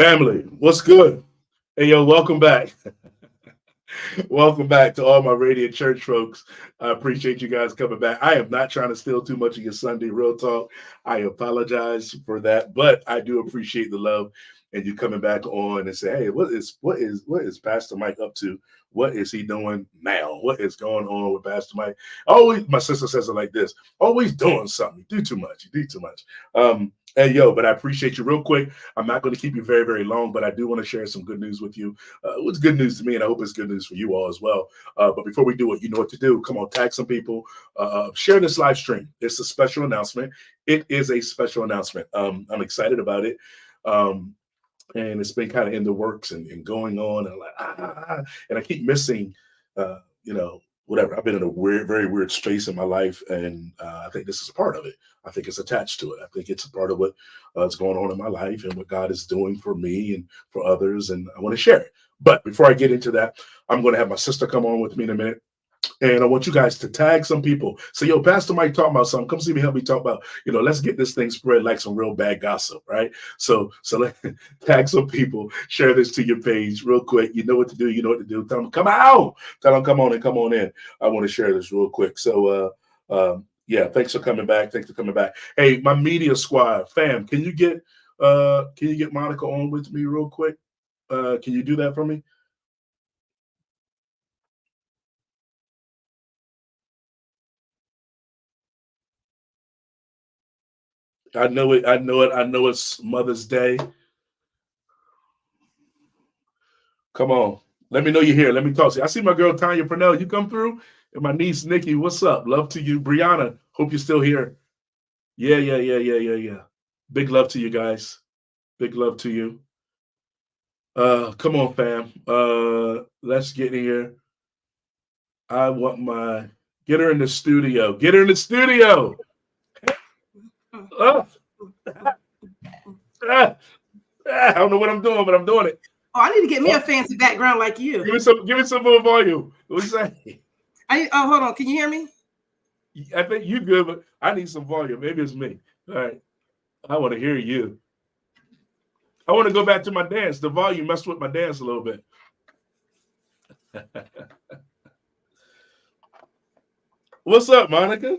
Family, what's good? Hey, yo, welcome back. Welcome back to all my Radiant Church folks. I appreciate you guys coming back. I am not trying to steal too much of your Sunday real talk. I apologize for that, but I do appreciate the love and you coming back on and say, "Hey, what is Pastor Mike up to? What is he doing now? What is going on with Pastor Mike?" Always, my sister says it like this: "Always doing something. You do too much. You do too much." Hey, yo, but I appreciate you real quick. I'm not going to keep you very, very long, but I do want to share some good news with you. It's good news to me, and I hope it's good news for you all as well. But before we do it, you know what to do. Come on, tag some people. Share this live stream. It's a special announcement. It is a special announcement. I'm excited about it. Um, and it's been kind of in the works and going on. And I'm like, and I keep missing, whatever. I've been in a weird, very weird space in my life, and I think this is a part of it. I think it's attached to it. I think it's a part of what is going on in my life and what God is doing for me and for others, and I want to share it. But before I get into that, I'm going to have my sister come on with me in a minute. And I want you guys to tag some people. So, yo, Pastor Mike talking about something. Come see me, help me talk about, let's get this thing spread like some real bad gossip, right? So let tag some people, share this to your page real quick. You know what to do. You know what to do. Tell them, come out. Tell them, come on and come on in. I want to share this real quick. Yeah, thanks for coming back. Thanks for coming back. Hey, my media squad, fam, can you get Monica on with me real quick? Can you do that for me? I know it. I know it. I know it's Mother's Day. Come on. Let me know you're here. Let me talk to you. I see my girl Tanya Purnell. You come through? And my niece Nikki. What's up? Love to you. Brianna. Hope you're still here. Yeah, yeah, yeah, yeah, yeah, yeah. Big love to you guys. Big love to you. Come on, fam. Let's get here. I want my get her in the studio. Get her in the studio. Oh, ah, I don't know what I'm doing, but I'm doing it. Oh, I need to get me a fancy background like you. Give me some more volume. What's that? Hold on. Can you hear me? I think you good, but I need some volume. Maybe it's me. All right. I want to hear you. I want to go back to my dance. The volume messed with my dance a little bit. What's up, Monica?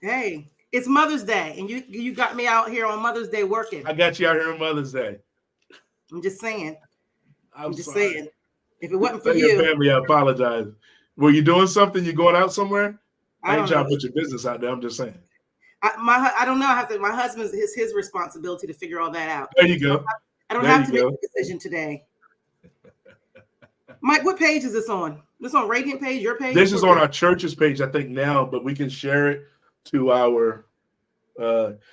Hey, it's Mother's Day, and you got me out here on Mother's Day working. I got you out here on Mother's Day. I'm just saying. I'm just sorry. saying. If it wasn't for Tell your you, family I apologize. Were you doing something? You going out somewhere? I I ain't don't trying know. to put your business out there. I'm just saying. I don't know. My husband's his responsibility to figure all that out. There you go. I don't There have you to make go. a decision today. Mike, what page is this on? This on Radiant page? Your page? This is on our church's page, I think now, but we can share it to our.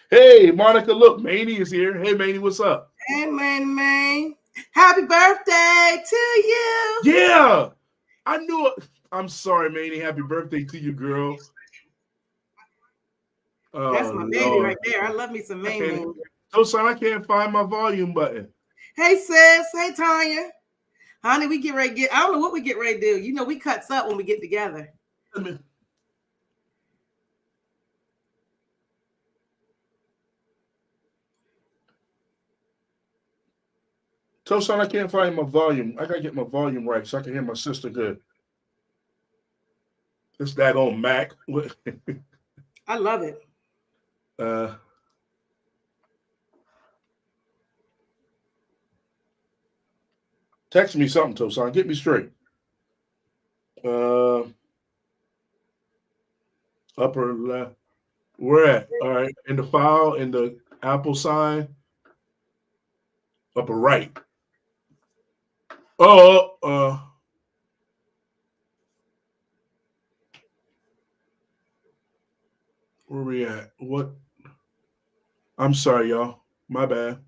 Hey, Monica, look, Maney is here. Hey, Maney, what's up? Hey, man. Happy birthday to you. Yeah, I knew it. I'm sorry, Maney. Happy birthday to you, girl. Oh, That's my baby Lord. right there. I love me some Maine. Oh, son, I can't find my volume button. Hey, sis. Hey, Tanya. Honey, we get ready to I don't know what we get ready to do. You know, we cuts up when we get together. Tosan, I can't find my volume. I gotta get my volume right so I can hear my sister good. It's that on Mac. I love it. Text me something, Tosan. Get me straight. Upper left. Where at? All right. In the file, in the Apple sign. Upper right. Oh, where we at? What? I'm sorry, y'all. My bad.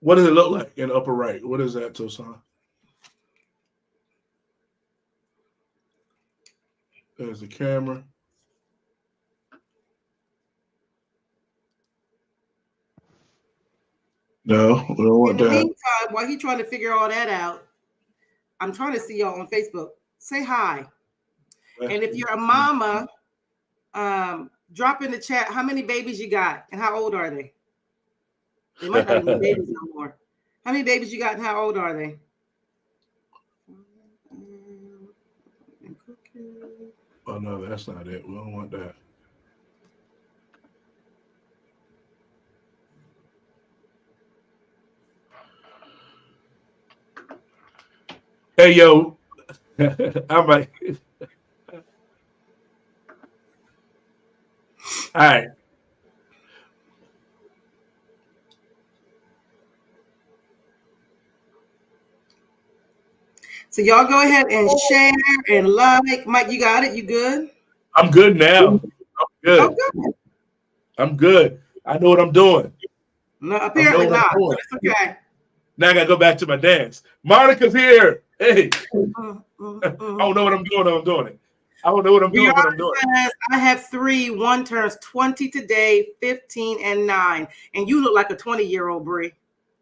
What does it look like in the upper right? What is that, Tosan? There's the camera. No, we don't want In the that. meantime, while he's trying to figure all that out, I'm trying to see y'all on Facebook. Say hi. And if you're a mama, drop in the chat how many babies you got and how old are they? They might not even be babies no more. How many babies you got and how old are they? Oh no, that's not it. We don't want that. Hey yo, I'm like, all right. So y'all go ahead and share and like. Mike, you got it? You good? I'm good now. I'm good. Oh, good. I'm good. I know what I'm doing. No, apparently not. But it's okay. Now I gotta go back to my dance. Monica's here. Hey. I don't know what I'm doing. I'm doing it. I don't know what I'm doing, but I'm doing it. I have 3. One turns 20 today, 15 and 9. And you look like a 20-year-old, Bree.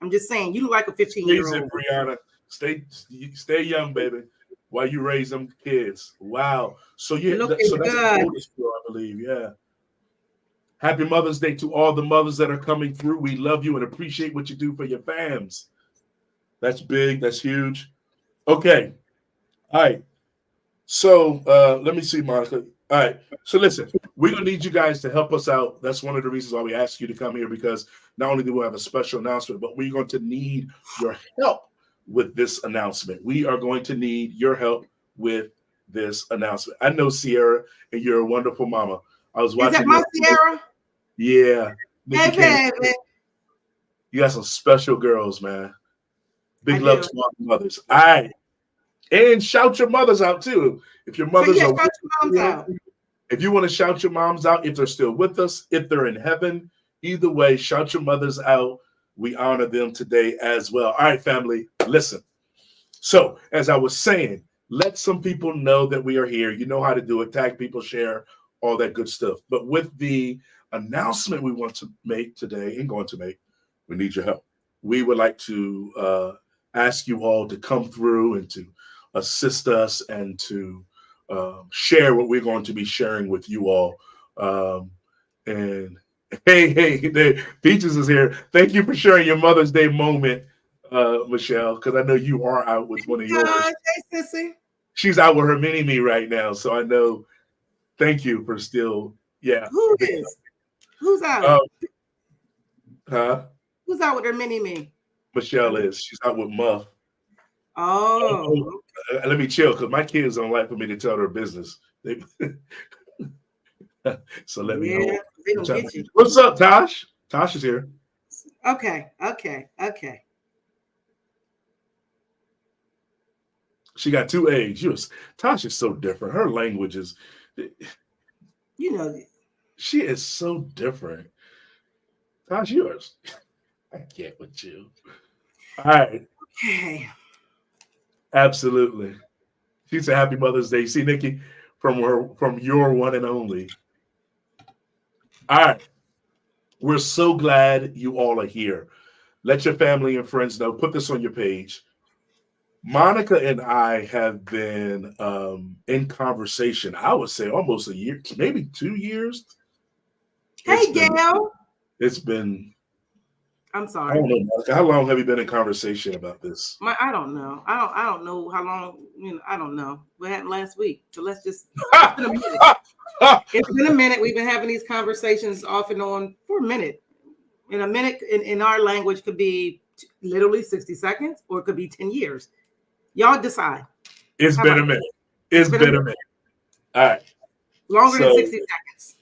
I'm just saying, you look like a 15-year-old. Brianna. Stay young, baby, while you raise them kids. Wow. So that's good. The oldest girl, I believe. Yeah. Happy Mother's Day to all the mothers that are coming through. We love you and appreciate what you do for your fams. That's big. That's huge. Okay. All right. So let me see, Monica. All right. So listen, we're going to need you guys to help us out. That's one of the reasons why we asked you to come here, because not only do we have a special announcement, but we're going to need your help with this announcement. We are going to need your help with this announcement. I know, Sierra, and you're a wonderful mama. I was watching. Is that my Sierra? Yeah. Hey, baby. You got some special girls, man. Big love to all the mothers. All right. And shout your mothers out too. If your mothers shout your moms out. If you want to shout your moms out, if they're still with us, if they're in heaven, either way, shout your mothers out. We honor them today as well. All right, family, listen. So, as I was saying, let some people know that we are here. You know how to do it. Tag people, share, all that good stuff. But with the announcement we want to make today and going to make, we need your help. We would like to ask you all to come through and to assist us and to share what we're going to be sharing with you all. And hey, Peaches is here. Thank you for sharing your Mother's Day moment, Michelle, because I know you are out with one of yours. Hey, sissy. She's out with her mini-me right now, so I know. Thank you for still, yeah. Who is? Who's out? Huh? Who's out with her mini-me? Michelle is. She's out with Muff. Oh. Let me chill, because my kids don't like for me to tell their business. So let me hold. They don't get you. What's up, Tosh? Tosh is here. Okay. She got 2 A's. Tosh is so different. Her language is, she is so different. Tosh, yours. I can't with you. All right. Okay. Absolutely. She said, "Happy Mother's Day." See, Nikki, from your one and only. All right. We're so glad you all are here. Let your family and friends know. Put this on your page. Monica and I have been in conversation, I would say almost a year, maybe 2 years. Hey, Gail. It's been. I'm sorry. I don't know, Monica. How long have you been in conversation about this? I don't know. I don't know how long. I don't know. What happened last week? So let's just. It's been a minute. We've been having these conversations off and on for a minute. In a minute, in our language, could be literally 60 seconds, or it could be 10 years. Y'all decide. It's been a minute. It's been a minute. All right. Longer than 60 seconds.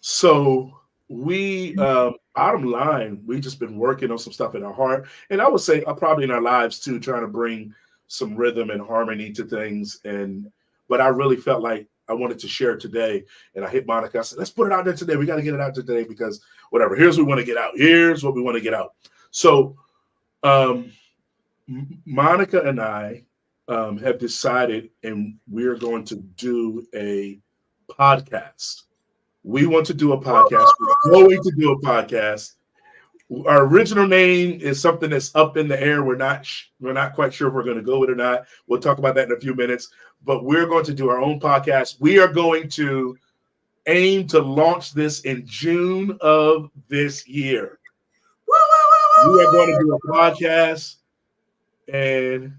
So we, bottom line, we just been working on some stuff in our heart, and I would say probably in our lives too, trying to bring some rhythm and harmony to things. But I really felt like I wanted to share it today, and I hit Monica. I said, "Let's put it out there today. We got to get it out today because whatever. Here's what we want to get out. Here's what we want to get out." So, Monica and I have decided, and we're going to do a podcast. We want to do a podcast. We're going to do a podcast. Our original name is something that's up in the air. We're not quite sure if we're going to go with it or not. We'll talk about that in a few minutes. But we're going to do our own podcast. We are going to aim to launch this in June of this year. we are going to do a podcast, and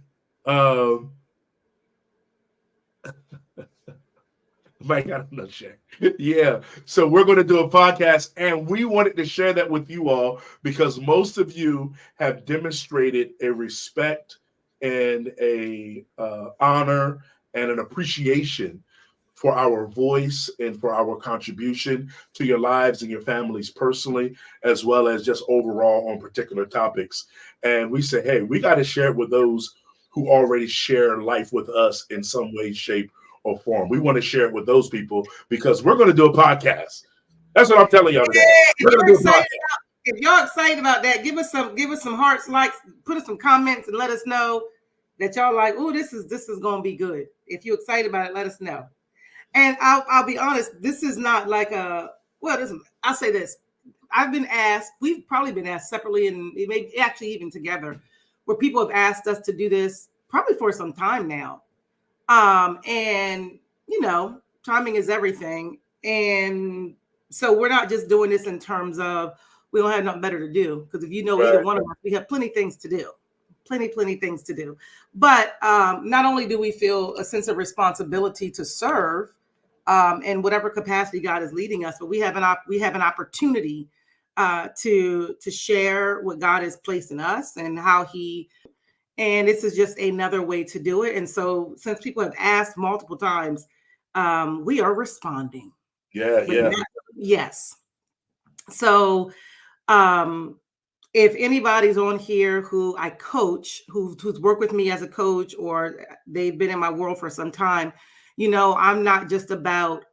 Mike, I don't know, Shay. Yeah. So we're going to do a podcast, and we wanted to share that with you all because most of you have demonstrated a respect and a honor and an appreciation for our voice and for our contribution to your lives and your families personally, as well as just overall on particular topics. And we say, hey, we got to share it with those who already share life with us in some way, shape, or form. We want to share it with those people because we're going to do a podcast. That's what I'm telling y'all today. We're going to do a podcast. If y'all excited about that, give us some hearts, likes, put us some comments, and let us know that y'all like, oh, this is going to be good. If you're excited about it, let us know. And I'll be honest, this is not like I'll say this. I've been asked, we've probably been asked separately and maybe actually even together, where people have asked us to do this probably for some time now. And timing is everything. And so we're not just doing this in terms of we don't have nothing better to do. Because if either one of us, we have plenty things to do. Plenty things to do. But not only do we feel a sense of responsibility to serve in whatever capacity God is leading us, but we have an opportunity to share what God has placed in us and how and this is just another way to do it. And so since people have asked multiple times, we are responding. Yes. So if anybody's on here who I coach, who's worked with me as a coach, or they've been in my world for some time, I'm not just about,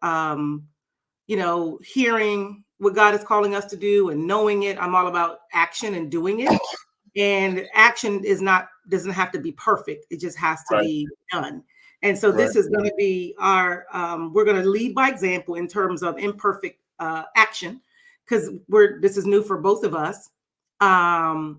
hearing what God is calling us to do and knowing it. I'm all about action and doing it. And action doesn't have to be perfect. It just has to be done. And so this is going to be we're going to lead by example in terms of imperfect action, because this is new for both of us. And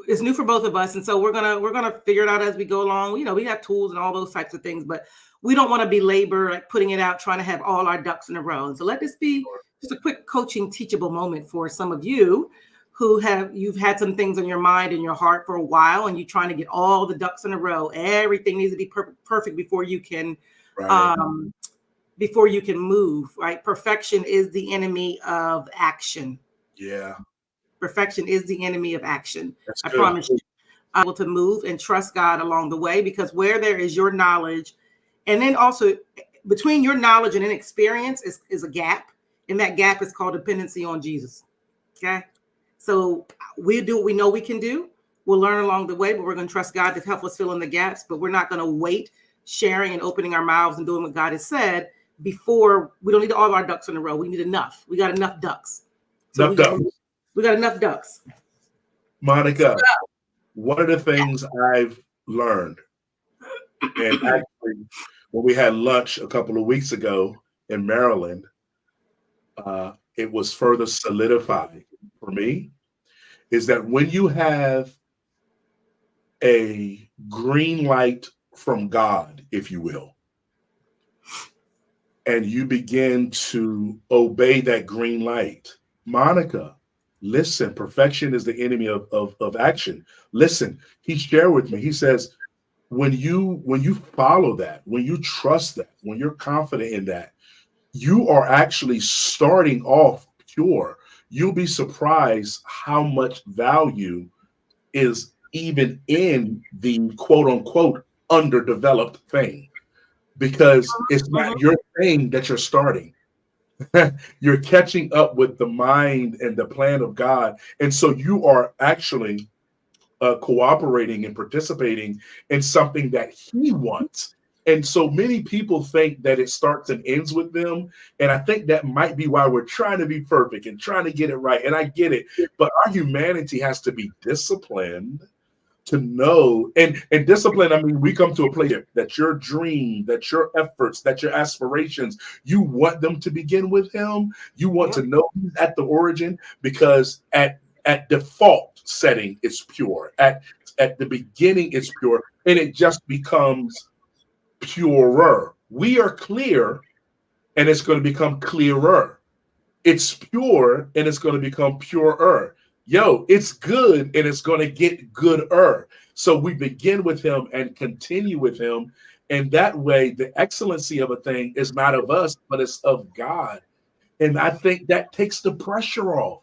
it's new for both of us. And so we're gonna figure it out as we go along. We have tools and all those types of things, but we don't want to belabor like putting it out, trying to have all our ducks in a row. And so let this be just a quick coaching, teachable moment for some of you you've had some things on your mind and your heart for a while, and you're trying to get all the ducks in a row. Everything needs to be perfect before you can move. Right? Perfection is the enemy of action. Yeah. Perfection is the enemy of action. I promise you. Able to move and trust God along the way, because where there is your knowledge, and then also between your knowledge and inexperience is a gap, and that gap is called dependency on Jesus. Okay, so we do what we know we can do. We'll learn along the way, but we're going to trust God to help us fill in the gaps. But we're not going to wait sharing and opening our mouths and doing what God has said before. We don't need all our ducks in a row. We need enough. We got enough ducks. We got enough ducks. Monica, one of the things I've learned, and actually when we had lunch a couple of weeks ago in Maryland, it was further solidified for me, is that when you have a green light from God, if you will, and you begin to obey that green light, Monica, listen, perfection is the enemy of action. Listen, he shared with me, he says, when you follow that, when you trust that, when you're confident in that, you are actually starting off pure. You'll be surprised how much value is even in the quote unquote underdeveloped thing, because it's not your thing that you're starting. You're catching up with the mind and the plan of God. And so you are actually cooperating and participating in something that he wants. And so many people think that it starts and ends with them. And I think that might be why we're trying to be perfect and trying to get it right. And I get it. But our humanity has to be disciplined to know, and discipline, I mean, we come to a place that your dream, that your efforts, that your aspirations, you want them to begin with him. You want to know he's at the origin, because at default setting, it's pure. At the beginning, it's pure, and it just becomes purer. We are clear, and it's going to become clearer. It's pure, and it's going to become purer. yo, it's good and it's going to get gooder. So we begin with him and continue with him. And that way, the excellency of a thing is not of us, but it's of God. And I think that takes the pressure off.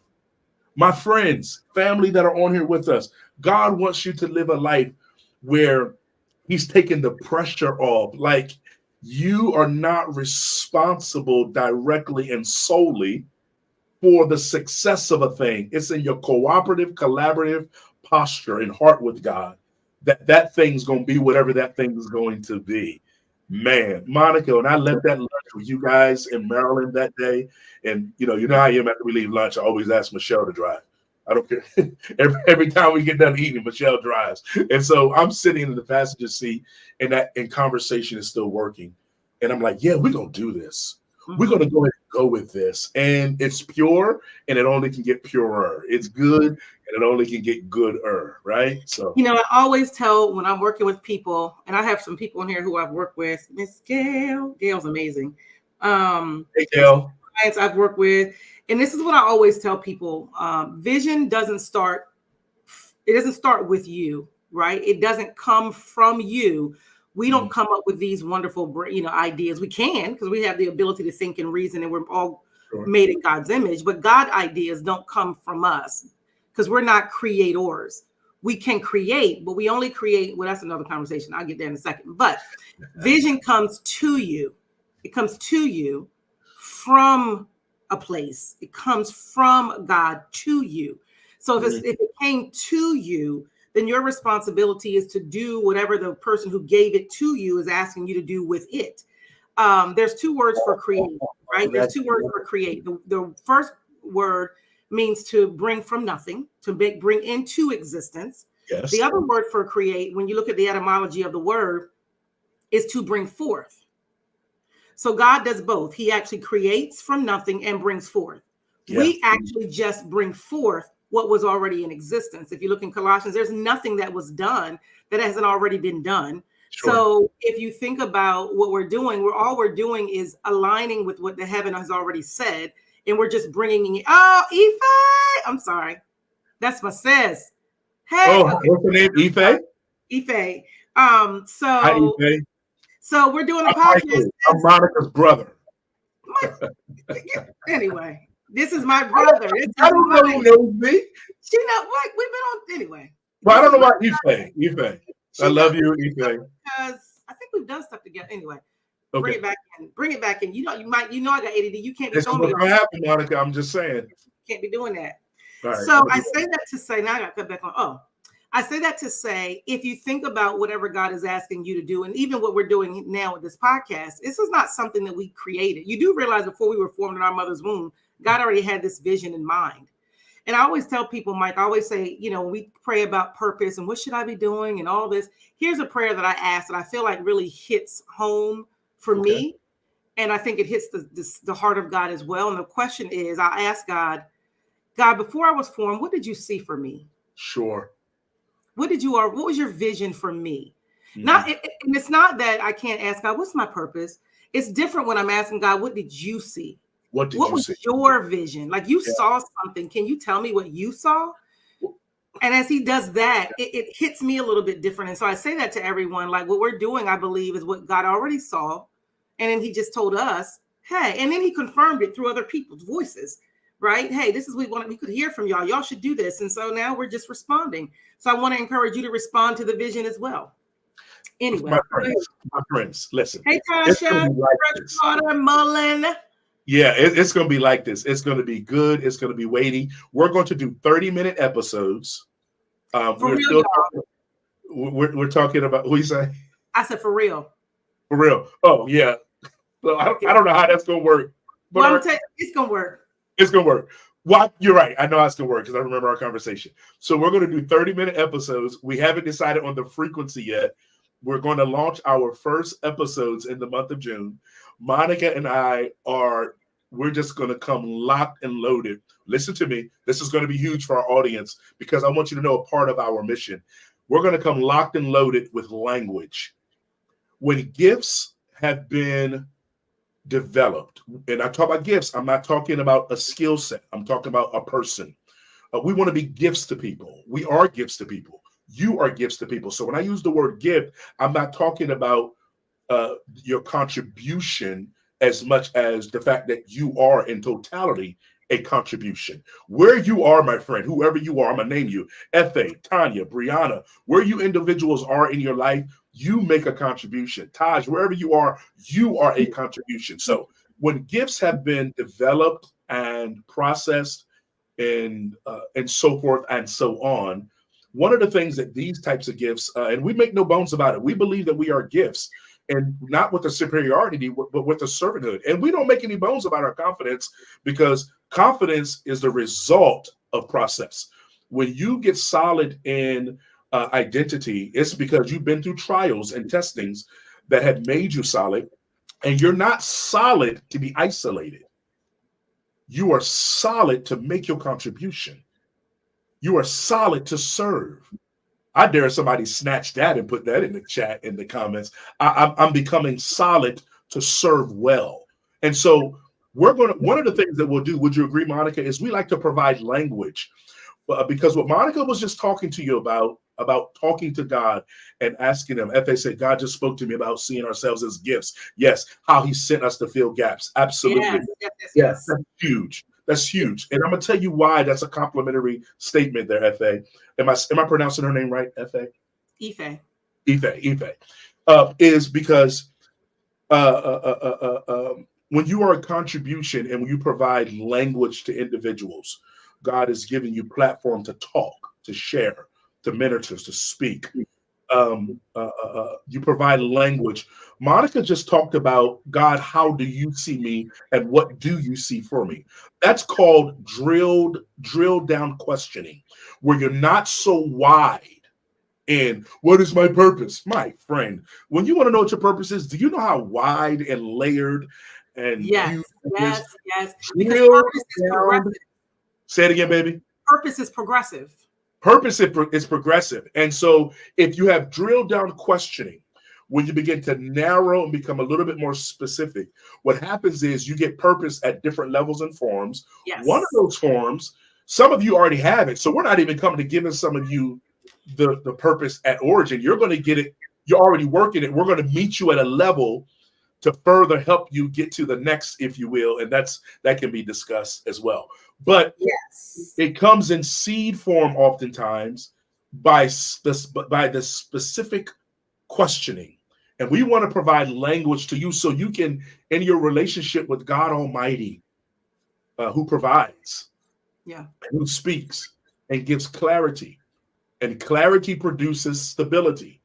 My friends, family that are on here with us, God wants you to live a life where he's taking the pressure off. Like, you are not responsible directly and solely for the success of a thing. It's in your cooperative, collaborative posture and heart with God that thing's going to be whatever that thing is going to be. Man, Monica, and I left that lunch with you guys in Maryland that day. And you know how I am after we leave lunch. I always ask Michelle to drive. I don't care. every time we get done eating, Michelle drives. And so I'm sitting in the passenger seat, and conversation is still working. And I'm like, yeah, we're going to do this. We're going to go ahead and go with this. And it's pure, and it only can get purer. It's good, and it only can get gooder, right? So, I always tell when I'm working with people, and I have some people in here who I've worked with. Miss Gail. Gail's amazing. Hey, Gail. Clients I've worked with. And this is what I always tell people. Vision doesn't start with you, right? It doesn't come from you. We don't come up with these wonderful, ideas. We can, because we have the ability to think and reason, and we're all made in God's image. But God ideas don't come from us, because we're not creators. We can create, but we only create. Well, that's another conversation. I'll get there in a second. But vision comes to you. It comes to you from a place. It comes from God to you. So if it came to you, then your responsibility is to do whatever the person who gave it to you is asking you to do with it. There's two words for create, right? There's two words for create. The first word means to bring from nothing, to bring into existence. Yes. The other word for create, when you look at the etymology of the word, is to bring forth. So God does both. He actually creates from nothing and brings forth. Yeah. We actually just bring forth what was already in existence. If you look in Colossians, there's nothing that was done that hasn't already been done. Sure. So if you think about what we're doing, all we're doing is aligning with what the heaven has already said, and we're just bringing it. Oh, Ife! I'm sorry. That's my sis. Hey. Oh, okay. What's her name? Ife? Ife. Hi, Ife. So we're doing a podcast. I'm Monica's brother. Anyway, this is my brother. I don't know who knows me. You know what? We've been on anyway. Well, I don't know about Ife. Ife. I love you, Ife. Because I think we've done stuff together. Anyway, okay. Bring it back in. Bring it back in. You know I got ADD. You can't be doing that. What's gonna happen, Monica? I'm just saying. You can't be doing that. Right. So I say that to say, now I got to cut back on. Oh, I say that to say, if you think about whatever God is asking you to do, and even what we're doing now with this podcast, this is not something that we created. You do realize before we were formed in our mother's womb, God already had this vision in mind. And I always tell people, Mike, I always say, when we pray about purpose and what should I be doing and all this, here's a prayer that I ask that I feel like really hits home for me. And I think it hits the heart of God as well. And the question is, I ask God, before I was formed, what did you see for me? Sure. What was your vision for me? Mm-hmm. And it's not that I can't ask God, what's my purpose? It's different when I'm asking God, what did you see? What was your vision? Like you saw something. Can you tell me what you saw? And as he does that, it hits me a little bit different. And so I say that to everyone, like what we're doing, I believe, is what God already saw. And then he just told us, hey, and then he confirmed it through other people's voices, right? Hey, this is what we could hear from y'all. Y'all should do this. And so now we're just responding. So I want to encourage you to respond to the vision as well. Anyway. My friends, listen. Hey, Tasha, Freshwater Mullen. Yeah, it's going to be like this. It's going to be good. It's going to be weighty. We're going to do 30-minute episodes. We're talking about, what you say? I said for real. For real. Oh, yeah. Well, I don't know how that's going to work. But well, I'm telling you, it's going to work. It's going to work. Well, you're right. I know it's going to work because I remember our conversation. So we're going to do 30-minute episodes. We haven't decided on the frequency yet. We're going to launch our first episodes in the month of June. Monica and we're just going to come locked and loaded. Listen to me. This is going to be huge for our audience because I want you to know a part of our mission. We're going to come locked and loaded with language. When gifts have been developed, and I talk about gifts, I'm not talking about a skill set. I'm talking about a person. We want to be gifts to people. We are gifts to people. You are gifts to people. So when I use the word gift, I'm not talking about your contribution as much as the fact that you are in totality a contribution. Where you are, my friend, whoever you are, I'm going to name you, Efe, Tanya, Brianna, where you individuals are in your life, you make a contribution. Taj, wherever you are a contribution. So when gifts have been developed and processed and so forth and so on, one of the things that these types of gifts, and we make no bones about it, we believe that we are gifts, and not with the superiority, but with the servanthood. And we don't make any bones about our confidence, because confidence is the result of process. When you get solid in identity, it's because you've been through trials and testings that have made you solid, and you're not solid to be isolated. You are solid to make your contribution. You are solid to serve. I dare somebody snatch that and put that in the chat, in the comments. I'm becoming solid to serve well. And so one of the things that we'll do, would you agree, Monica, is we like to provide language. Because what Monica was just talking to you about talking to God and asking him, if they said, God just spoke to me about seeing ourselves as gifts. Yes. How he sent us to fill gaps. Absolutely. Yes. That's huge. That's huge. And I'm going to tell you why that's a complimentary statement there, Efe. Am I pronouncing her name right, Efe? Ife. Is because when you are a contribution and when you provide language to individuals, God is giving you platform to talk, to share, to minister, to speak. You provide language. Monica just talked about, God, how do you see me and what do you see for me? That's called drilled down questioning, where you're not so wide in what is my purpose? My friend, when you want to know what your purpose is, do you know how wide and layered and yes. Because purpose is progressive. Say it again, baby. Purpose is progressive. Purpose is progressive. And so if you have drilled down questioning, when you begin to narrow and become a little bit more specific, what happens is you get purpose at different levels and forms. Yes. One of those forms, some of you already have it. So we're not even coming to giving some of you the purpose at origin. You're going to get it. You're already working it. We're going to meet you at a level to further help you get to the next, if you will. And that can be discussed as well. But yes, it comes in seed form oftentimes by the specific questioning. And we want to provide language to you so you can, in your relationship with God Almighty, who provides, who speaks and gives clarity. And clarity produces stability.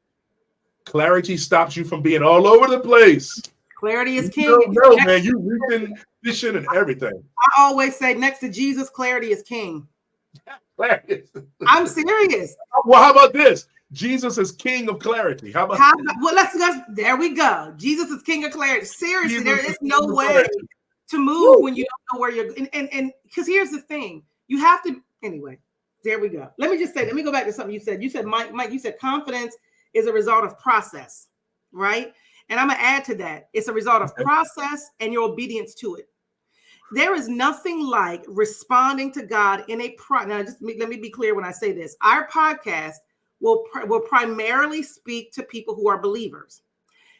Clarity stops you from being all over the place. Clarity is king. No, man, you reaping, fishing, and everything. I always say, next to Jesus, clarity is king. Clarity. I'm serious. Well, how about this? Jesus is king of clarity. How about well, let's there we go. Jesus is king of clarity. Seriously, Jesus, there is no way to move when you don't know where you're and because here's the thing. You have to anyway. There we go. Let me go back to something you said. You said, Mike, you said confidence is a result of process, right? And I'm going to add to that. It's a result of process and your obedience to it. There is nothing like responding to God in a now. Let me be clear when I say this. Our podcast will primarily speak to people who are believers.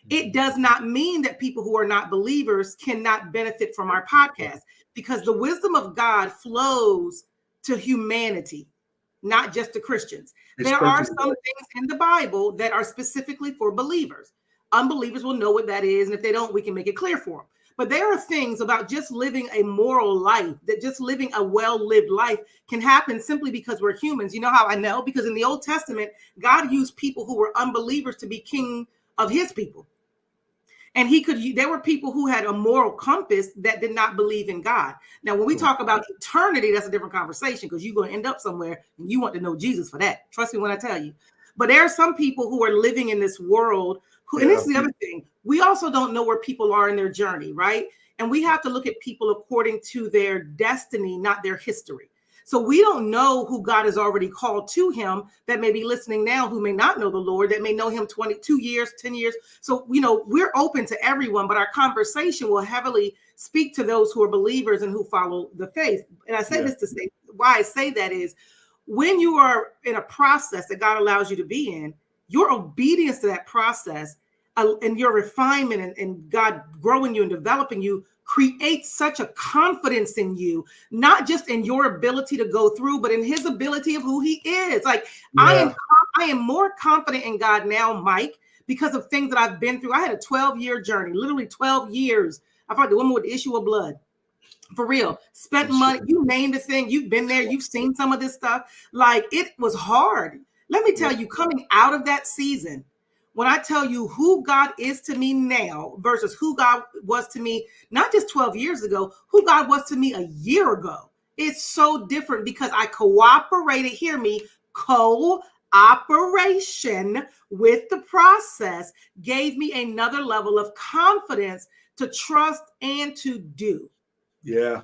It does not mean that people who are not believers cannot benefit from our podcast, because the wisdom of God flows to humanity, not just to Christians. There are some things in the Bible that are specifically for believers. Unbelievers will know what that is, and if they don't, we can make it clear for them. But there are things about just living a moral life, that just living a well-lived life can happen simply because we're humans. You know how I know? Because in the Old Testament, God used people who were unbelievers to be king of his people. And there were people who had a moral compass that did not believe in God. Now, when we talk about eternity, that's a different conversation, because you're going to end up somewhere and you want to know Jesus for that. Trust me when I tell you. But there are some people who are living in this world and this is the other thing. We also don't know where people are in their journey, right? And we have to look at people according to their destiny, not their history. So we don't know who God has already called to him that may be listening now, who may not know the Lord, that may know him 22 years, 10 years. So, we're open to everyone, but our conversation will heavily speak to those who are believers and who follow the faith. And I say this to say, why I say that is, when you are in a process that God allows you to be in, your obedience to that process and your refinement and God growing you and developing you creates such a confidence in you, not just in your ability to go through, but in his ability of who he is. Like, I am more confident in God now, Mike, because of things that I've been through. I had a 12-year journey, literally 12 years. I fought the woman with the issue of blood. For real, spent money, you name the thing, you've been there, you've seen some of this stuff. Like, it was hard. Let me tell you, coming out of that season, when I tell you who God is to me now versus who God was to me, not just 12 years ago, who God was to me a year ago, it's so different because I cooperated, hear me, cooperation with the process gave me another level of confidence to trust and to do. Yeah.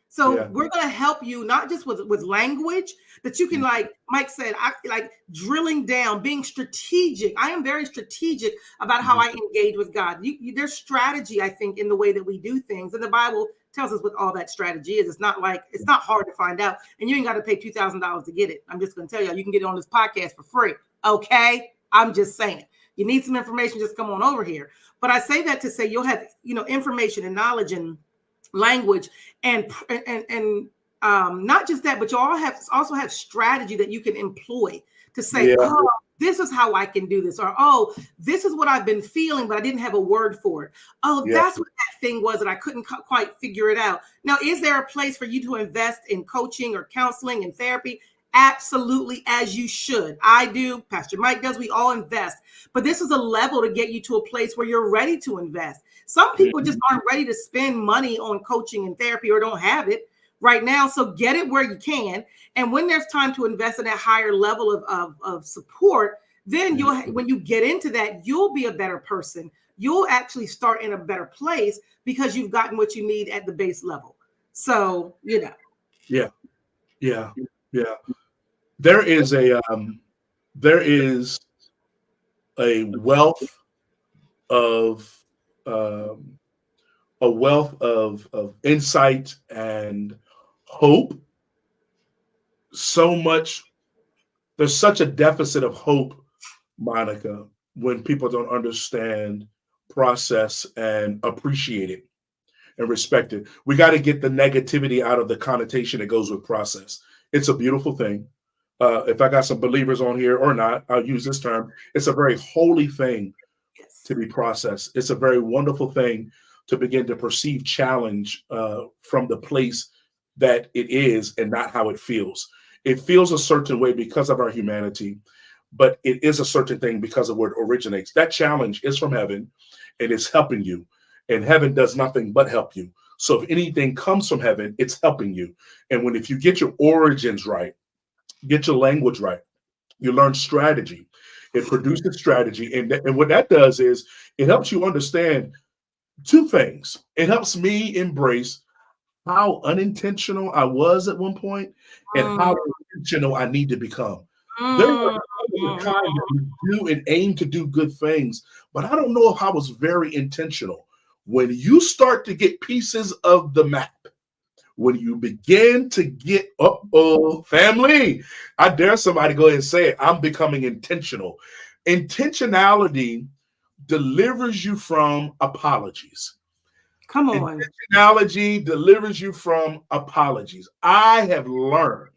So we're going to help you, not just with language that you can, like Mike said, I like drilling down, being strategic. I am very strategic about how I engage with God. There's strategy, I think, in the way that we do things. And the Bible tells us what all that strategy is. It's not hard to find out. And you ain't got to pay $2,000 to get it. I'm just going to tell you, you can get it on this podcast for free. Okay. I'm just saying, you need some information, just come on over here. But I say that to say you'll have, information and knowledge and language and not just that, but you also have strategy that you can employ to say, oh, this is how I can do this, or oh, this is what I've been feeling, but I didn't have a word for it. Oh, that's what that thing was that I couldn't quite figure it out. Now, is there a place for you to invest in coaching or counseling and therapy? Absolutely, as you should. I do. Pastor Mike does. We all invest. But this is a level to get you to a place where you're ready to invest. Some people just aren't ready to spend money on coaching and therapy or don't have it right now. So get it where you can. And when there's time to invest in that higher level of support, then when you get into that, you'll be a better person. You'll actually start in a better place because you've gotten what you need at the base level. So, Yeah. There is a wealth of insight and hope. There's such a deficit of hope, Monica, when people don't understand process and appreciate it and respect it. We got to get the negativity out of the connotation that goes with process. It's a beautiful thing. If I got some believers on here or not, I'll use this term. It's a very holy thing to be processed. It's a very wonderful thing to begin to perceive challenge from the place that it is and not how it feels. It feels a certain way because of our humanity, but it is a certain thing because of where it originates. That challenge is from heaven and it's helping you. And heaven does nothing but help you. So if anything comes from heaven, it's helping you. And if you get your origins right, get your language right, you learn strategy. It produces strategy. And what that does is it helps you understand two things. It helps me embrace how unintentional I was at one point and how intentional I need to become. There were times that we do and aim to do good things, but I don't know if I was very intentional. When you start to get pieces of the map, when you begin to get, family, I dare somebody go ahead and say it, I'm becoming intentional. Intentionality delivers you from apologies. Come on. Intentionality delivers you from apologies. I have learned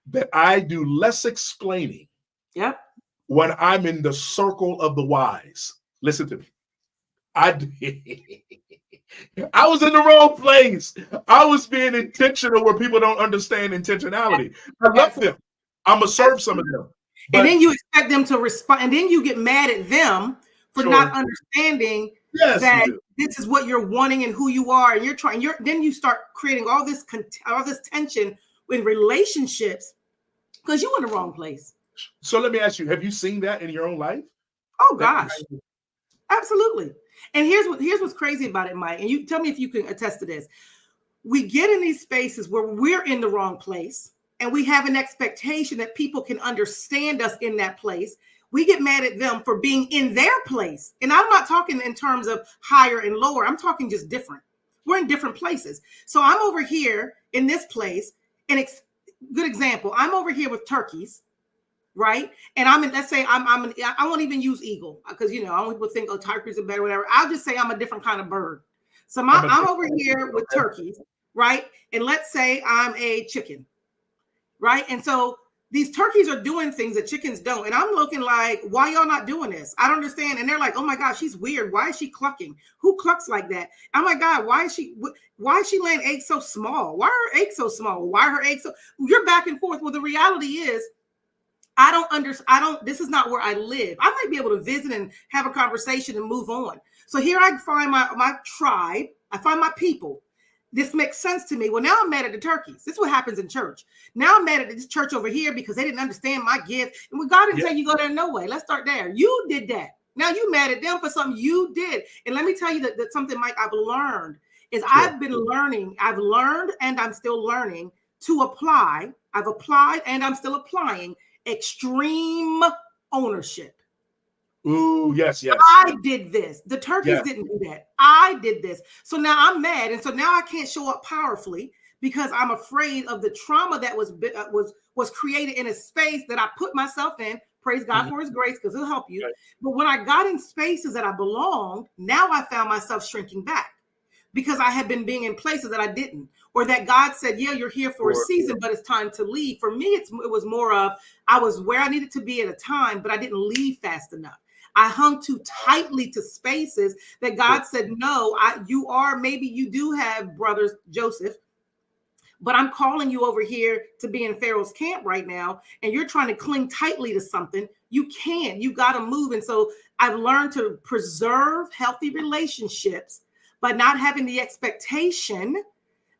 that I do less explaining when I'm in the circle of the wise. Listen to me. I was in the wrong place. I was being intentional where people don't understand intentionality. I love them. I'm going to serve some of them. And then you expect them to respond. And then you get mad at them for not understanding that this is what you're wanting and who you are. And then you start creating all this tension in relationships because you're in the wrong place. So let me ask you, have you seen that in your own life? Oh, gosh. Absolutely. And here's what's crazy about it, Mike. And you tell me if you can attest to this. we get in these spaces where we're in the wrong place and we have an expectation that people can understand us in that place. We get mad at them for being in their place. And I'm not talking in terms of higher and lower. I'm talking just different. We're in different places. So I'm over here in this place. And good example, I'm over here with turkeys, right? And I'm in, let's say I won't even use eagle because, you know, I people think, oh, turkeys are better, whatever. I'll just say I'm a different kind of bird. So I'm over here with turkeys, right? And let's say I'm a chicken, right? And so these turkeys are doing things that chickens don't. And I'm looking like, why y'all not doing this? I don't understand. And they're like, oh my gosh, she's weird. Why is she clucking? Who clucks like that? Oh my God, why is she laying eggs so small? Why are her eggs so small? Why are her eggs so, you're back and forth. Well, the reality is, this is not where I live. I might be able to visit and have a conversation and move on. So here I find my tribe. I find my people. This makes sense to me. Well, now I'm mad at the turkeys. This is what happens in church. Now I'm mad at this church over here because they didn't understand my gift. And when God didn't tell you go there, no way. Let's start there. You did that. Now you mad at them for something you did. And let me tell you that something, Mike, I've learned is I've learned and I'm still learning to apply. I've applied and I'm still applying extreme ownership. Ooh, yes. I did this. The turkeys didn't do that. I did this. So now I'm mad. And so now I can't show up powerfully because I'm afraid of the trauma that was created in a space that I put myself in. Praise God for his grace, because it'll help you. Right. But when I got in spaces that I belonged, now I found myself shrinking back because I had been being in places that I didn't, or that God said, yeah, you're here for a season, but it's time to leave. For me, it was more of, I was where I needed to be at a time, but I didn't leave fast enough. I hung too tightly to spaces that God said, no, maybe you do have brothers, Joseph, but I'm calling you over here to be in Pharaoh's camp right now. And you're trying to cling tightly to something. You can't, you got to move. And so I've learned to preserve healthy relationships by not having the expectation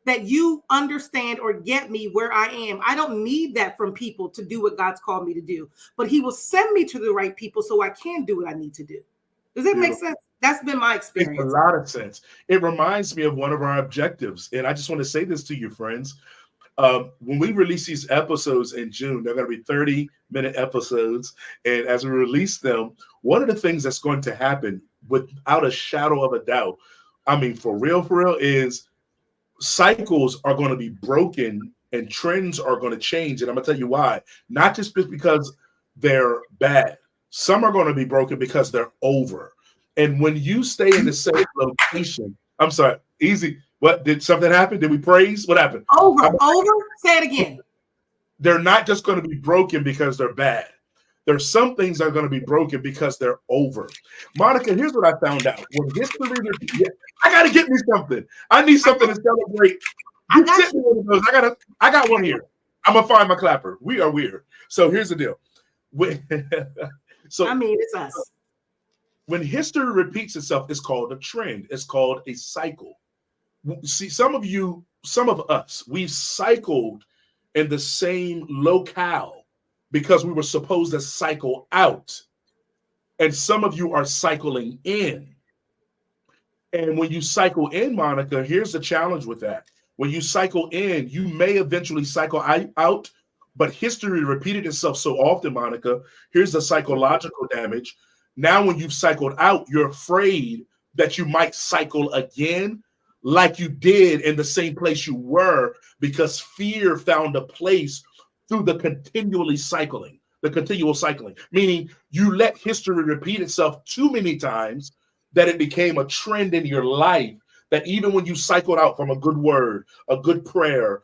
that you understand or get me where I am. I don't need that from people to do what God's called me to do, but he will send me to the right people so I can do what I need to do. Does that make sense? That's been my experience. Makes a lot of sense. It reminds me of one of our objectives. And I just want to say this to you, friends. When we release these episodes in June, they're going to be 30-minute episodes. And as we release them, one of the things that's going to happen without a shadow of a doubt, I mean, for real, is cycles are going to be broken and trends are going to change. And I'm going to tell you why. Not just because they're bad. Some are going to be broken because they're over. And when you stay in the same location, I'm sorry, easy. What, did something happen? Did we praise? What happened? Over. Say it again. They're not just going to be broken because they're bad. There's some things that are going to be broken because they're over. Monica, here's what I found out. When history, I got to get me something. I need something to celebrate. I got one here. I'm going to find my clapper. We are weird. So here's the deal. It's us. When history repeats itself, it's called a trend. It's called a cycle. See, some of us, we've cycled in the same locale because we were supposed to cycle out. And some of you are cycling in. And when you cycle in, Monica, here's the challenge with that. When you cycle in, you may eventually cycle out, but history repeated itself so often, Monica. Here's the psychological damage. Now, when you've cycled out, you're afraid that you might cycle again like you did in the same place you were because fear found a place through the continual cycling, meaning you let history repeat itself too many times that it became a trend in your life that even when you cycled out from a good word, a good prayer,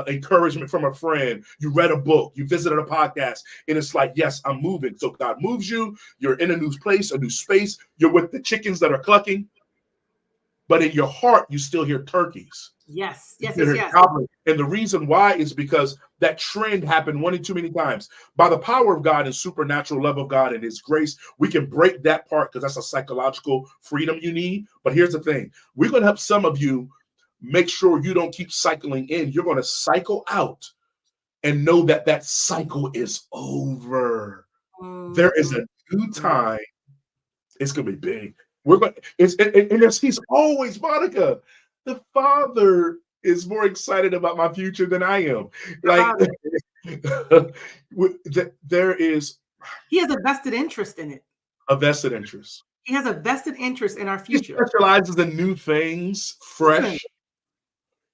encouragement from a friend, you read a book, you visited a podcast, and it's like, yes, I'm moving. So God moves you, you're in a new place, a new space, you're with the chickens that are clucking, but in your heart, you still hear turkeys. Yes. And the reason why is because that trend happened one and too many times. By the power of God and supernatural love of God and his grace, we can break that part because that's a psychological freedom you need. But here's the thing. We're going to help some of you make sure you don't keep cycling in. You're going to cycle out and know that that cycle is over. There is a new time. It's going to be big. He's always, Monica, the Father is more excited about my future than I am. Like there is. He has a vested interest in it. A vested interest. He has a vested interest in our He future. specializes in new things, fresh.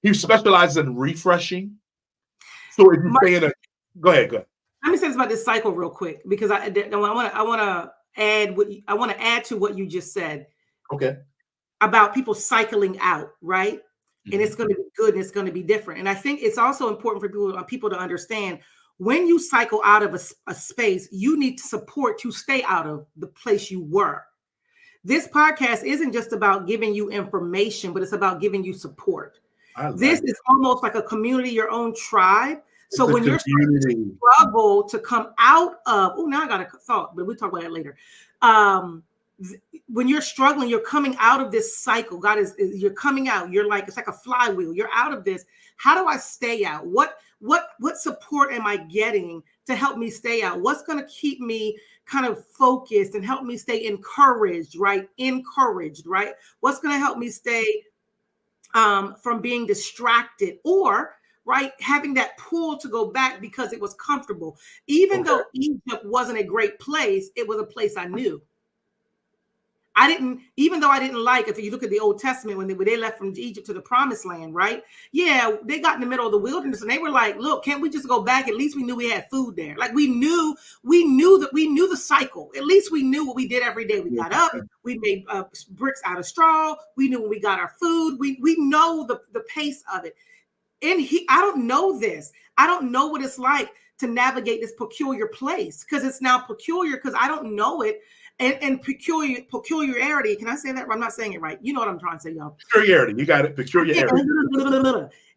He specializes in refreshing. So if you stay in a, go ahead. Let me say this about this cycle real quick, because I want to add to what you just said. Okay. About people cycling out, right? Mm-hmm. And it's going to be good and it's going to be different. And I think it's also important for people to understand, when you cycle out of a space, you need support to stay out of the place you were. This podcast isn't just about giving you information, but it's about giving you support. This is almost like a community, your own tribe. So when you're struggle to come out of, now I got a thought, but we'll talk about that later. When you're struggling, you're coming out of this cycle. You're coming out. You're like, it's like a flywheel. You're out of this. How do I stay out? What support am I getting to help me stay out? What's going to keep me kind of focused and help me stay encouraged, right? What's going to help me stay from being distracted, or right, having that pull to go back because it was comfortable. Even though Egypt wasn't a great place, it was a place I knew. Even though I didn't like, if you look at the Old Testament, when they left from Egypt to the promised land, right? Yeah, they got in the middle of the wilderness and they were like, look, can't we just go back? At least we knew we had food there. Like we knew the cycle. At least we knew what we did every day. We got up, we made bricks out of straw. We knew when we got our food. We know the pace of it. And I don't know this. I don't know what it's like to navigate this peculiar place, because it's now peculiar because I don't know it. And peculiarity, can I say that? I'm not saying it right. You know what I'm trying to say, y'all. Peculiarity, you got it. Peculiarity.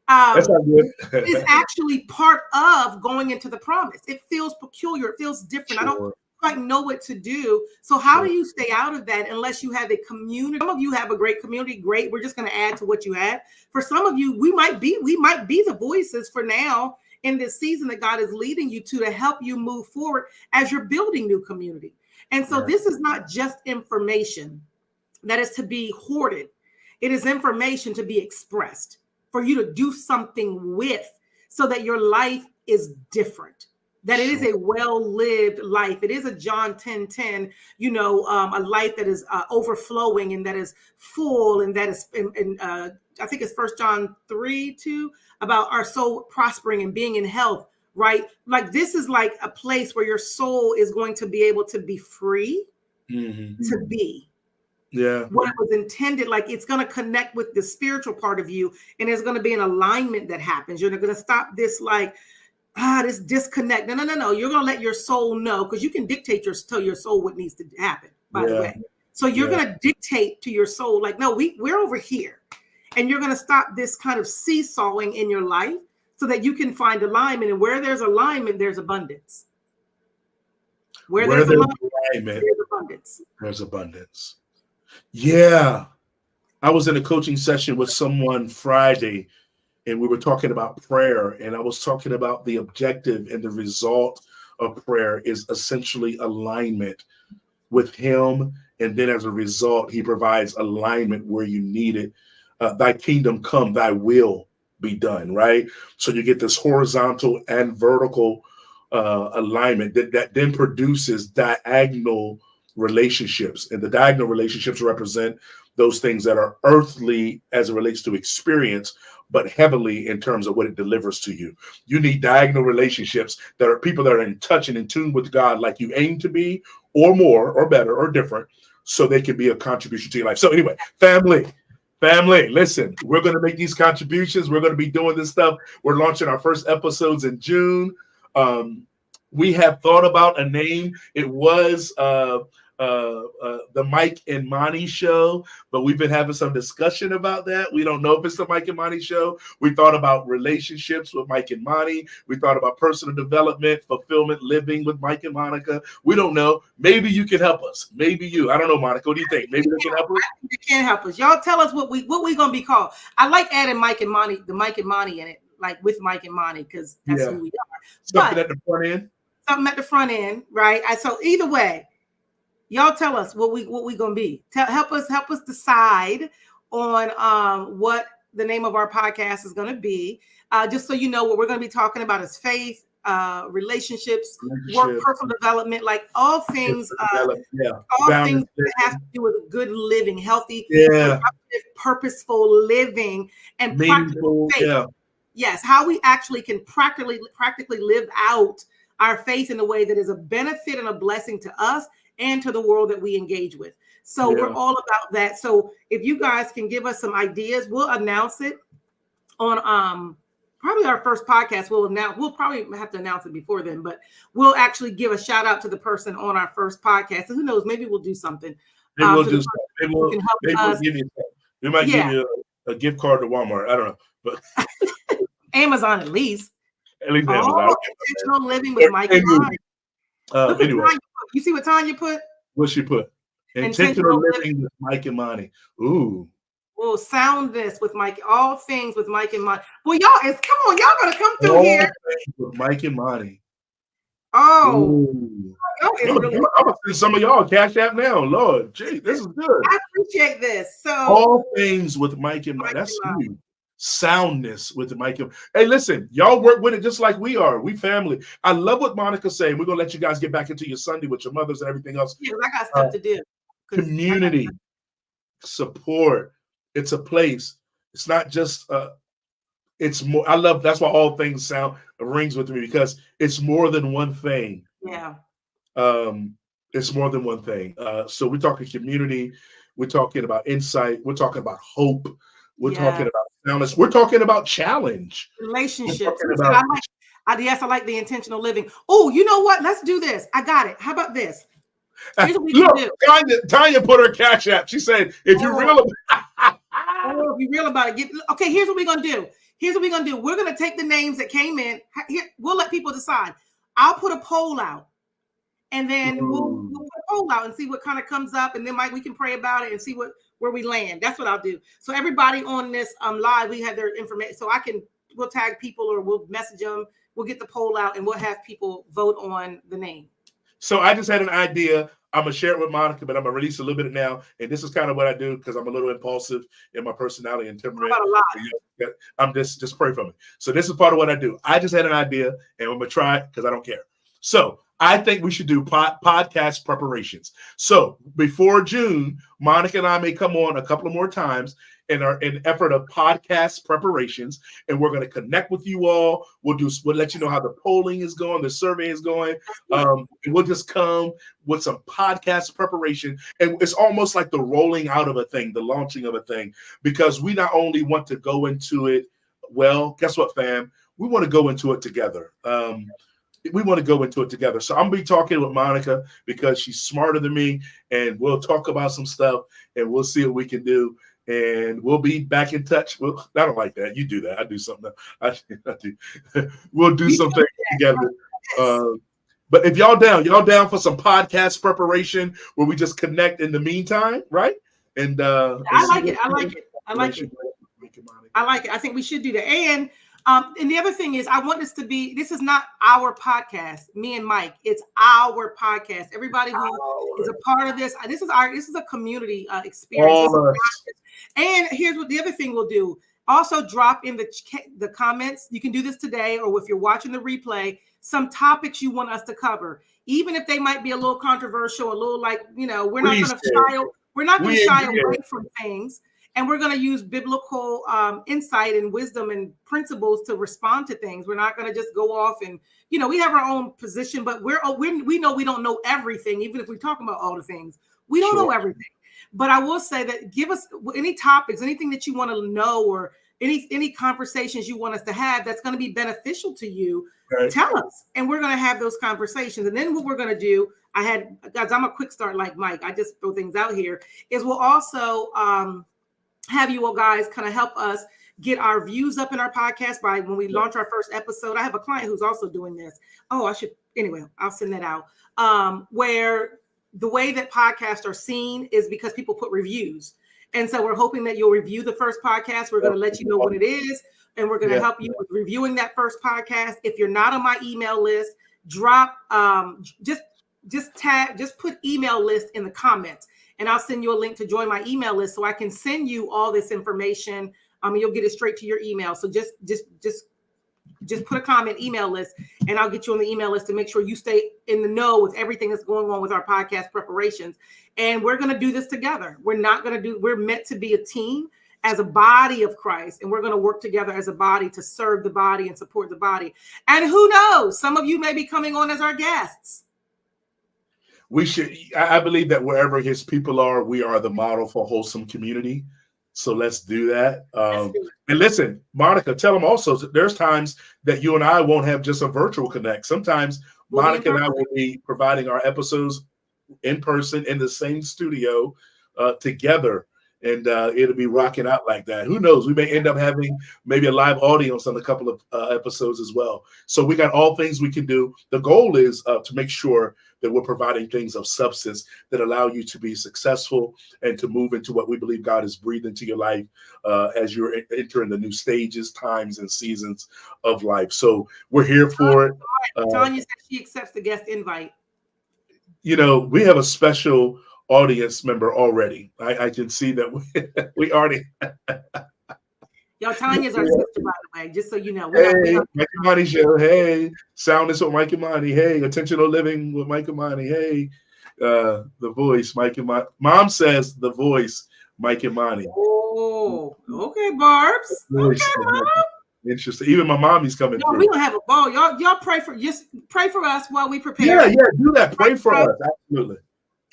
That's not good. It's actually part of going into the promise. It feels peculiar. It feels different. Sure. I don't quite know what to do. So how do you stay out of that unless you have a community? Some of you have a great community. Great. We're just going to add to what you have. For some of you, we might be the voices for now in this season that God is leading you to help you move forward as you're building new community. And so this is not just information that is to be hoarded. It is information to be expressed, for you to do something with, so that your life is different, that it is a well-lived life. It is a John 10:10, a life that is overflowing and that is full, and that is, I think it's 1 John 3:2, about our soul prospering and being in health. Right? Like this is like a place where your soul is going to be able to be free to be. Yeah. What it was intended, like it's going to connect with the spiritual part of you, and there's going to be an alignment that happens. You're going to stop this this disconnect. No. You're going to let your soul know, because you can tell your soul what needs to happen, by the way. So you're going to dictate to your soul, like, no, we're over here. And you're going to stop this kind of seesawing in your life, so that you can find alignment. And where there's alignment, there's abundance. Where there's alignment, there's abundance. There's abundance. Yeah. I was in a coaching session with someone Friday, and we were talking about prayer. And I was talking about the objective and the result of prayer is essentially alignment with Him. And then as a result, He provides alignment where you need it. Thy kingdom come, thy will be done, right? So you get this horizontal and vertical alignment that then produces diagonal relationships. And the diagonal relationships represent those things that are earthly as it relates to experience, but heavenly in terms of what it delivers to you. You need diagonal relationships that are people that are in touch and in tune with God like you aim to be, or more, or better, or different, so they can be a contribution to your life. So anyway, Family, listen, we're going to make these contributions. We're going to be doing this stuff. We're launching our first episodes in June. We have thought about a name. It was the Mike and Monty Show, but we've been having some discussion about that. We don't know if it's the Mike and Monty Show. We thought about relationships with Mike and Monty. We thought about personal development, fulfillment, living with Mike and Monica. We don't know. Maybe you can help us. Maybe you. I don't know, Monica. What do you think? Maybe they can help us? They can help us. Y'all tell us what we going to be called. I like adding Mike and Monty, the Mike and Monty in it, like with Mike and Monty, because that's who we are. Something at the front end. Something at the front end, right? So either way, y'all tell us what we gonna be. Help us decide on what the name of our podcast is going to be. Just so you know, what we're going to be talking about is faith, relationships, work, personal development, like all things, all things that have to do with good living, healthy, productive, purposeful living, and practical faith. Yeah. Yes, how we actually can practically live out our faith in a way that is a benefit and a blessing to us and to the world that we engage with. So we're all about that. So if you guys can give us some ideas, we'll announce it on probably our first podcast. We'll probably have to announce it before then, but we'll actually give a shout out to the person on our first podcast. And who knows, maybe we'll do something. Maybe we'll do something. We might give you a gift card to Walmart. I don't know, but Amazon at least. At least Amazon. Intentional living with Mike and Monty. Anyway, you see what Tanya put? What she put? Intentional living with Mike and Monty. Ooh. Well, soundness with Mike, all things with Mike and Monty. Well, y'all gotta come through here. With Mike and Monty. Oh, I'm gonna send some of y'all Cash App now. Lord, gee, this is good. I appreciate this. So all things with Mike and Monty. That's huge. Soundness with Mike and. Hey, listen, y'all work with it just like we are. We family. I love what Monica's saying. We're gonna let you guys get back into your Sunday with your mothers and everything else. Yeah, I got stuff to do. Community, support. It's a place. It's not just it's more. I love that's why all things rings with me, because it's more than one thing. Yeah. It's more than one thing. So we're talking community, we're talking about insight, we're talking about hope, we're talking about soundness, we're talking about challenge. Relationships. I like the intentional living. Oh, you know what? Let's do this. I got it. How about this? Here's what we can do. Tanya put her Cash App. She said, if you're real if you're real about it, okay, here's what we're going to do. We're going to take the names that came in. We'll let people decide. I'll put a poll out, and then we'll put a poll out and see what kind of comes up, and then we can pray about it and see where we land. That's what I'll do. So everybody on this live, we have their information, so we'll tag people or we'll message them. We'll get the poll out and we'll have people vote on the name. So I just had an idea. I'm going to share it with Monica, but I'm going to release a little bit of it now. And this is kind of what I do because I'm a little impulsive in my personality and temperament. I'm just pray for me. So this is part of what I do. I just had an idea and I'm going to try it because I don't care. So I think we should do podcast preparations. So before June, Monica and I may come on a couple of more times in an effort of podcast preparations, and we're going to connect with you all. We'll let you know how the polling is going, the survey is going. And we'll just come with some podcast preparation, and it's almost like the rolling out of a thing, the launching of a thing, because we not only want to go into it. Well, guess what, fam? We want to go into it together. We want to go into it together. So I'm going to be talking with Monica because she's smarter than me, and we'll talk about some stuff, and we'll see what we can do. And we'll be back in touch. I don't like that. You do that. I do something. I do. We'll do something together. But if y'all down for some podcast preparation where we just connect in the meantime, right? And I like it. I think we should do that. And the other thing is, I want this is not our podcast, me and Mike. It's our podcast. Everybody who is a part of this is a community experience. And here's what the other thing we'll do. Also drop in the comments. You can do this today, or if you're watching the replay, some topics you want us to cover. Even if they might be a little controversial, a little we're not going to shy away from things. And we're going to use biblical insight and wisdom and principles to respond to things. We're not going to just go off and, we have our own position, but we know we don't know everything. Even if we talk about all the things, we don't know everything. But I will say that give us any topics, anything that you want to know, or any conversations you want us to have that's going to be beneficial to you. Right. Tell us, and we're going to have those conversations. And then what we're going to do, guys, I'm a quick start like Mike. I just throw things out here. Is we'll also have you all guys kind of help us get our views up in our podcast by when we launch our first episode. I have a client who's also doing this. I'll send that out. Where the way that podcasts are seen is because people put reviews. And so we're hoping that you'll review the first podcast. We're going to let you know what it is. And we're going to help you with reviewing that first podcast. If you're not on my email list, drop, just put email list in the comments. And I'll send you a link to join my email list so I can send you all this information You'll get it straight to your email. So just put a comment, email list, and I'll get you on the email list to make sure you stay in the know with everything that's going on with our podcast preparations. And we're going to do this together. We're meant to be a team as a body of Christ, and we're going to work together as a body to serve the body and support the body. And who knows, some of you may be coming on as our guests. I believe that wherever his people are, we are the model for wholesome community. So let's do that. And listen, Monica, tell them also that there's times that you and I won't have just a virtual connect. Sometimes Monica and I will be providing our episodes in person in the same studio together. And it'll be rocking out like that. Who knows? We may end up having maybe a live audience on a couple of episodes as well. So we got all things we can do. The goal is to make sure that we're providing things of substance that allow you to be successful and to move into what we believe God has breathed into your life as you're entering the new stages, times, and seasons of life. So we're here for it. Tanya said she accepts the guest invite. We have a special audience member already. I can see that we already. Y'all, Tanya's our sister, by the way, just so you know. Hey, Mike Imani show. Hey, Soundness with Mike Imani. Hey, Intentional Living with Mike Imani. Hey, The Voice, Mike Imani. Mom says The Voice, Mike Imani. Oh, okay, Barbs. Okay, Mom. Interesting. Even my mommy's coming through. We don't have a ball. Y'all pray for us while we prepare. Yeah, do that. Pray for us. Absolutely.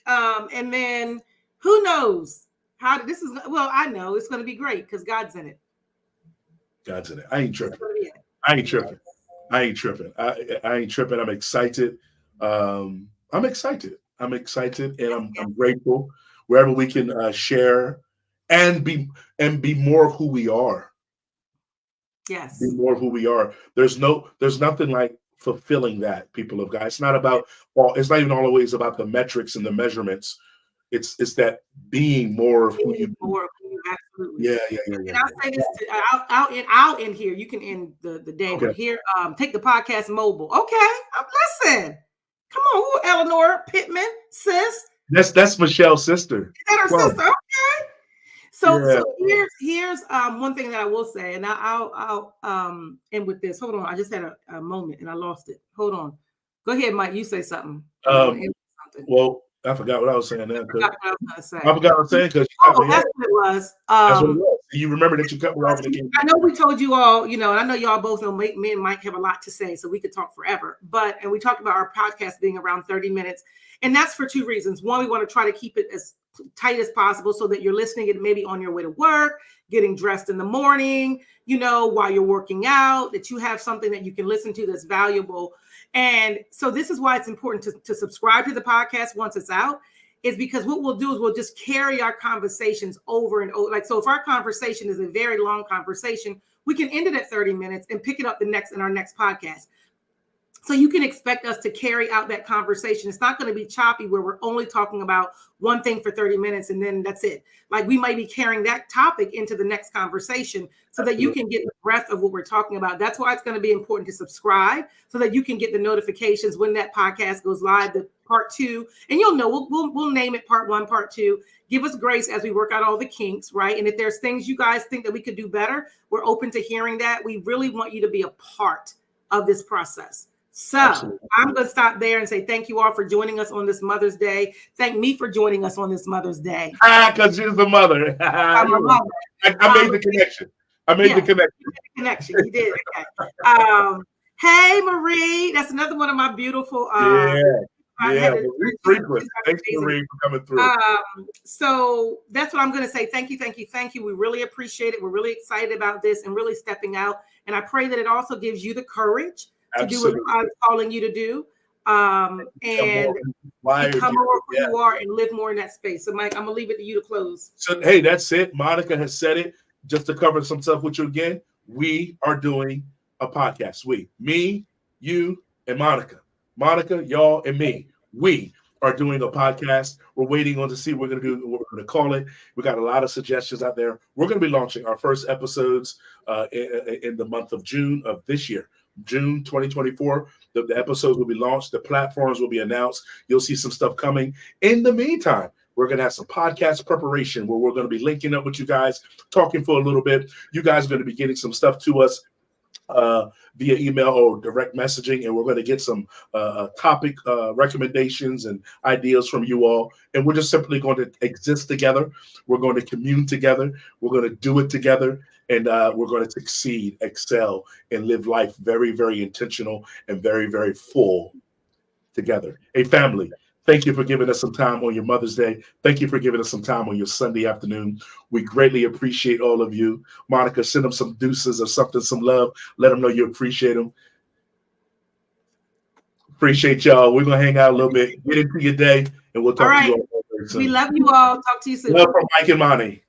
And then who knows how this is? Well, I know it's going to be great because God's in it. God's in it. I ain't tripping. I ain't tripping. I ain't tripping. I'm excited. I'm excited, and I'm grateful wherever we can share and be more of who we are. Yes. Be more of who we are. There's nothing like fulfilling that, people of God. It's not even always about the metrics and the measurements. It's that being more of who you are. Absolutely. Yeah. And I'll say this: I'll end here. You can end the day, okay. But here, take the podcast mobile. Okay, listen. Come on, who? Eleanor Pittman, sis. That's Michelle's sister. Is that her sister? Okay. So here's one thing that I will say, and I'll end with this. Hold on, I just had a moment and I lost it. Hold on. Go ahead, Mike. You say something. Well, I forgot what I was saying. I forgot what I was saying because that's what it was. That's what it was. You remember that you cut me off again. I know we told you all, and I know y'all both know me and Mike have a lot to say, so we could talk forever. And we talked about our podcast being around 30 minutes. And that's for two reasons. One, we want to try to keep it as tight as possible so that you're listening and maybe on your way to work, getting dressed in the morning, while you're working out, that you have something that you can listen to that's valuable. And so this is why it's important to subscribe to the podcast once it's out, is because what we'll do is we'll just carry our conversations over and over. Like, so if our conversation is a very long conversation, we can end it at 30 minutes and pick it up in our next podcast. So you can expect us to carry out that conversation. It's not going to be choppy where we're only talking about one thing for 30 minutes and then that's it. Like, we might be carrying that topic into the next conversation so that you can get the breadth of what we're talking about. That's why it's going to be important to subscribe so that you can get the notifications when that podcast goes live, the part 2. And you'll know, we'll name it part 1, part 2. Give us grace as we work out all the kinks, right? And if there's things you guys think that we could do better, we're open to hearing that. We really want you to be a part of this process. So absolutely. I'm going to stop there and say thank you all for joining us on this Mother's Day. Thank me for joining us on this Mother's Day. Because she's the mother. I'm a mother. I made the connection. The connection. You did. Okay. Hey, Marie. That's another one of my beautiful. Marie Frequent. Thanks, Marie, for coming through. So that's what I'm going to say. Thank you. We really appreciate it. We're really excited about this and really stepping out. And I pray that it also gives you the courage to do what God's calling you to do, and become more who you are and live more in that space. So, Mike, I'm gonna leave it to you to close. So, hey, that's it. Monica has said it. Just to cover some stuff with you again, we are doing a podcast. Me, you, and Monica, y'all, and me. We are doing a podcast. We're waiting on to see what we're going to do, what we're going to call it. We got a lot of suggestions out there. We're going to be launching our first episodes in the month of June of this year. June 2024, the episodes will be launched. The platforms will be announced. You'll see some stuff coming. In the meantime, We're going to have some podcast preparation where we're going to be linking up with you guys, talking for a little bit. You guys are going to be getting some stuff to us via email or direct messaging, and we're going to get some topic recommendations and ideas from you all. And we're just simply going to exist together. We're going to commune together. We're going to do it together. And we're going to succeed, excel, and live life very, very intentional and very, very full together. Hey, family, thank you for giving us some time on your Mother's Day. Thank you for giving us some time on your Sunday afternoon. We greatly appreciate all of you. Monica, send them some deuces or something, some love. Let them know you appreciate them. Appreciate y'all. We're going to hang out a little bit. Get into your day, and we'll talk to you all very soon. We love you all. Talk to you soon. Love from Mike and Monty.